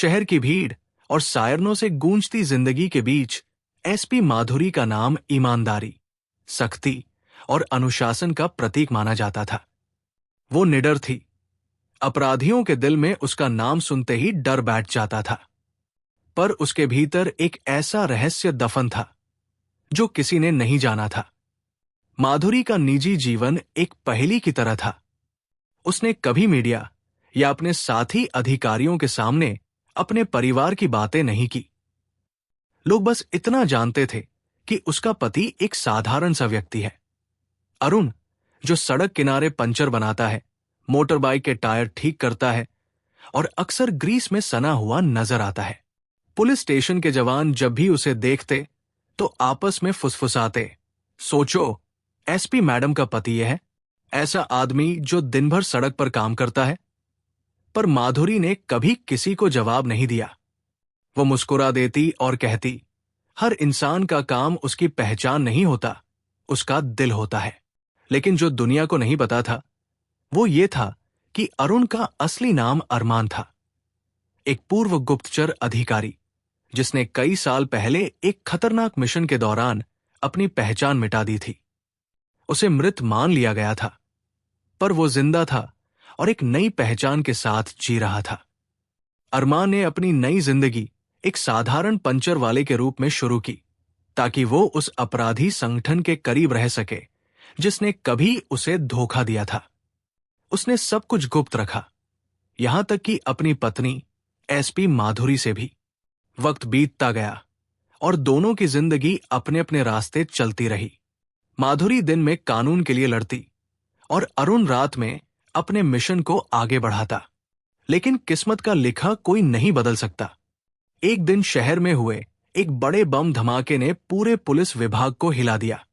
शहर की भीड़ और सायरनों से गूंजती जिंदगी के बीच एसपी माधुरी का नाम ईमानदारी, सख्ती और अनुशासन का प्रतीक माना जाता था। वो निडर थी। अपराधियों के दिल में उसका नाम सुनते ही डर बैठ जाता था। पर उसके भीतर एक ऐसा रहस्य दफन था जो किसी ने नहीं जाना था। माधुरी का निजी जीवन एक पहेली की तरह था। उसने कभी मीडिया या अपने साथी अधिकारियों के सामने अपने परिवार की बातें नहीं की। लोग बस इतना जानते थे कि उसका पति एक साधारण सा व्यक्ति है, अरुण, जो सड़क किनारे पंचर बनाता है, मोटर बाइक के टायर ठीक करता है और अक्सर ग्रीस में सना हुआ नजर आता है। पुलिस स्टेशन के जवान जब भी उसे देखते तो आपस में फुसफुसाते, सोचो, एसपी मैडम का पति यह है, ऐसा आदमी जो दिन भर सड़क पर काम करता है। पर माधुरी ने कभी किसी को जवाब नहीं दिया। वो मुस्कुरा देती और कहती, हर इंसान का काम उसकी पहचान नहीं होता, उसका दिल होता है। लेकिन जो दुनिया को नहीं पता था वो ये था कि अरुण का असली नाम अरमान था, एक पूर्व गुप्तचर अधिकारी जिसने कई साल पहले एक खतरनाक मिशन के दौरान अपनी पहचान मिटा दी थी। उसे मृत मान लिया गया था, पर वो जिंदा था और एक नई पहचान के साथ जी रहा था। अरमान ने अपनी नई जिंदगी एक साधारण पंचर वाले के रूप में शुरू की, ताकि वो उस अपराधी संगठन के करीब रह सके जिसने कभी उसे धोखा दिया था। उसने सब कुछ गुप्त रखा, यहां तक कि अपनी पत्नी एसपी माधुरी से भी। वक्त बीतता गया और दोनों की जिंदगी अपने अपने रास्ते चलती रही। माधुरी दिन में कानून के लिए लड़ती और अरुण रात में अपने मिशन को आगे बढ़ाता। लेकिन किस्मत का लिखा कोई नहीं बदल सकता। एक दिन शहर में हुए एक बड़े बम धमाके ने पूरे पुलिस विभाग को हिला दिया।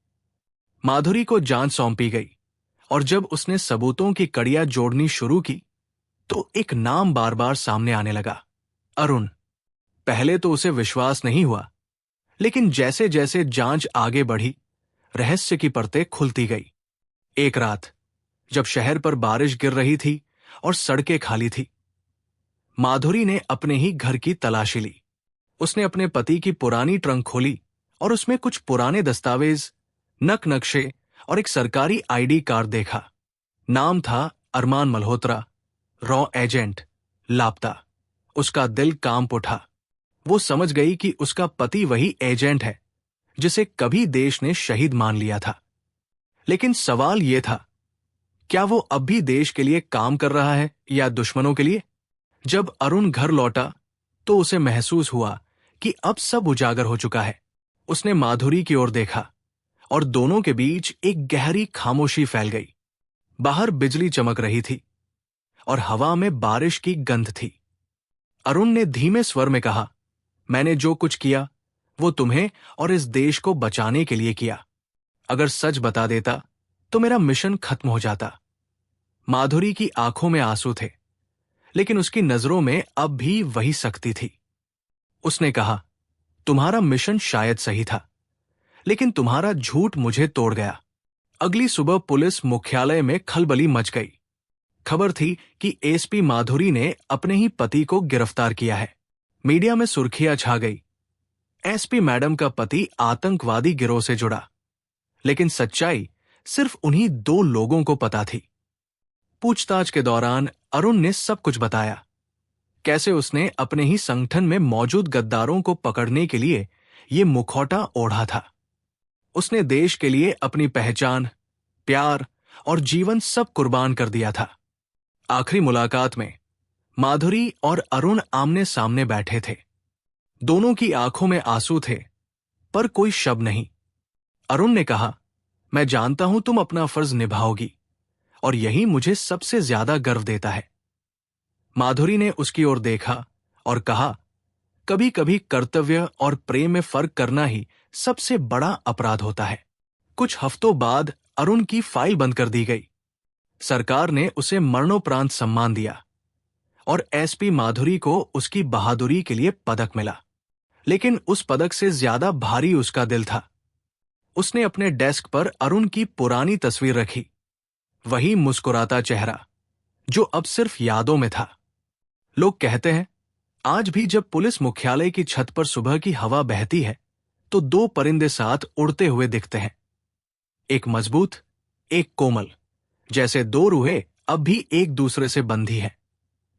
माधुरी को जांच सौंपी गई और जब उसने सबूतों की कड़ियां जोड़नी शुरू की तो एक नाम बार बार सामने आने लगा, अरुण। पहले तो उसे विश्वास नहीं हुआ, लेकिन जैसे जैसे जांच आगे बढ़ी रहस्य की परतें खुलती गई। एक रात जब शहर पर बारिश गिर रही थी और सड़कें खाली थी, माधुरी ने अपने ही घर की तलाशी ली। उसने अपने पति की पुरानी ट्रंक खोली और उसमें कुछ पुराने दस्तावेज, नक्शे और एक सरकारी आईडी कार्ड देखा। नाम था अरमान मल्होत्रा, रॉ एजेंट, लापता। उसका दिल कांप उठा। वो समझ गई कि उसका पति वही एजेंट है जिसे कभी देश ने शहीद मान लिया था। लेकिन सवाल यह था, क्या वो अब भी देश के लिए काम कर रहा है या दुश्मनों के लिए? जब अरुण घर लौटा तो उसे महसूस हुआ कि अब सब उजागर हो चुका है। उसने माधुरी की ओर देखा और दोनों के बीच एक गहरी खामोशी फैल गई। बाहर बिजली चमक रही थी और हवा में बारिश की गंध थी। अरुण ने धीमे स्वर में कहा, मैंने जो कुछ किया वो तुम्हें और इस देश को बचाने के लिए किया। अगर सच बता देता तो मेरा मिशन खत्म हो जाता। माधुरी की आंखों में आंसू थे, लेकिन उसकी नजरों में अब भी वही सख्ती थी। उसने कहा, तुम्हारा मिशन शायद सही था, लेकिन तुम्हारा झूठ मुझे तोड़ गया। अगली सुबह पुलिस मुख्यालय में खलबली मच गई। खबर थी कि एसपी माधुरी ने अपने ही पति को गिरफ्तार किया है। मीडिया में सुर्खियां छा गई, एसपी मैडम का पति आतंकवादी गिरोह से जुड़ा। लेकिन सच्चाई सिर्फ उन्हीं 2 लोगों को पता थी। पूछताछ के दौरान अरुण ने सब कुछ बताया, कैसे उसने अपने ही संगठन में मौजूद गद्दारों को पकड़ने के लिए ये मुखौटा ओढ़ा था। उसने देश के लिए अपनी पहचान, प्यार और जीवन सब कुर्बान कर दिया था। आखिरी मुलाकात में माधुरी और अरुण आमने सामने बैठे थे। दोनों की आंखों में आंसू थे, पर कोई शब्द नहीं। अरुण ने कहा, मैं जानता हूं तुम अपना फर्ज निभाओगी और यही मुझे सबसे ज्यादा गर्व देता है। माधुरी ने उसकी ओर देखा और कहा, कभी कभी कर्तव्य और प्रेम में फर्क करना ही सबसे बड़ा अपराध होता है। कुछ हफ्तों बाद अरुण की फाइल बंद कर दी गई। सरकार ने उसे मरणोपरांत सम्मान दिया और एसपी माधुरी को उसकी बहादुरी के लिए पदक मिला। लेकिन उस पदक से ज्यादा भारी उसका दिल था। उसने अपने डेस्क पर अरुण की पुरानी तस्वीर रखी, वही मुस्कुराता चेहरा जो अब सिर्फ यादों में था। लोग कहते हैं आज भी जब पुलिस मुख्यालय की छत पर सुबह की हवा बहती है तो दो परिंदे साथ उड़ते हुए दिखते हैं, एक मजबूत, एक कोमल, जैसे दो रूहें अब भी एक दूसरे से बंधी हैं,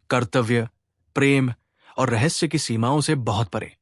कर्तव्य, प्रेम और रहस्य की सीमाओं से बहुत परे।